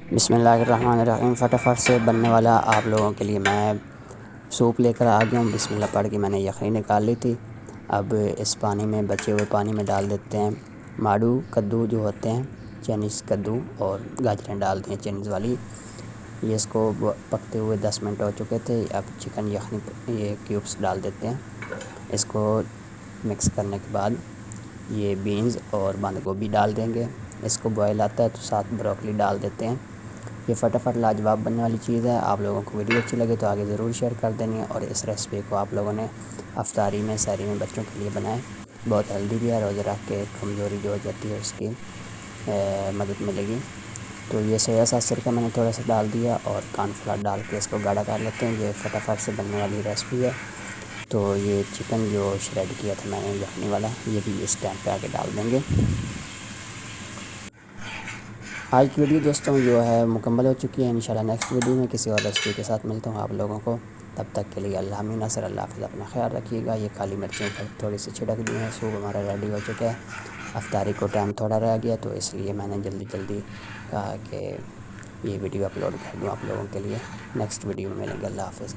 बिस्मिल्लाहिर्रहमानिर्रहीम। फटाफट से बनने वाला आप लोगों के लिए मैं सूप लेकर आ गया हूँ। बिस्मिल्लाह पढ़ के मैंने यखनी निकाल ली थी। अब इस पानी में, बचे हुए पानी में डाल देते हैं माडू कद्दू जो होते हैं, चाइनीज़ कद्दू, और गाजरें डाल दी हैं चाइनीज़ वाली। ये इसको पकते हुए 10 मिनट हो चुके थे। अब चिकन यखनी ये क्यूब्स डाल देते हैं। इसको मिक्स करने के बाद ये बीन्स और बंद गोभी डाल देंगे। इसको बॉयल आता है तो साथ ब्रोकली डाल देते हैं। ये फटाफट लाजवाब बनने वाली चीज़ है। आप लोगों को वीडियो अच्छी लगे तो आगे ज़रूर शेयर कर देनी है। और इस रेसिपी को आप लोगों ने अफ्तारी में, सहरी में बच्चों के लिए बनाएं। बहुत हेल्दी भी है। रोज़ा रख के कमज़ोरी जो हो जाती है उसकी मदद मिलेगी। तो ये सोया सॉस सिरका मैंने थोड़ा सा डाल दिया और कॉर्नफ्लावर डाल के इसको गाढ़ा कर लेते हैं। ये फटाफट से बनने वाली रेसिपी है। तो ये चिकन जो श्रेड किया था मैंने यखनी वाला, ये भी इस टाइम पे आके डाल देंगे। आज की वीडियो दोस्तों जो है मुकम्मल हो चुकी है। इंशाल्लाह नेक्स्ट वीडियो में किसी और रेसिपी के साथ मिलता हूँ आप लोगों को। तब तक के लिए अल्लाह मी नसर, अल्लाह हाफ़िज़, अपना ख्याल रखिएगा। ये काली मिर्चें पर थोड़ी सी छिड़क दी हैं। सूप हमारा रेडी हो चुका है। अफ्तारी को टाइम थोड़ा रह गया तो इसलिए मैंने जल्दी जल्दी कहा कि ये वीडियो अपलोड कर दूँ आप लोगों के लिए। नेक्स्ट वीडियो में मिलेंगे। अल्लाह हाफ़िज़।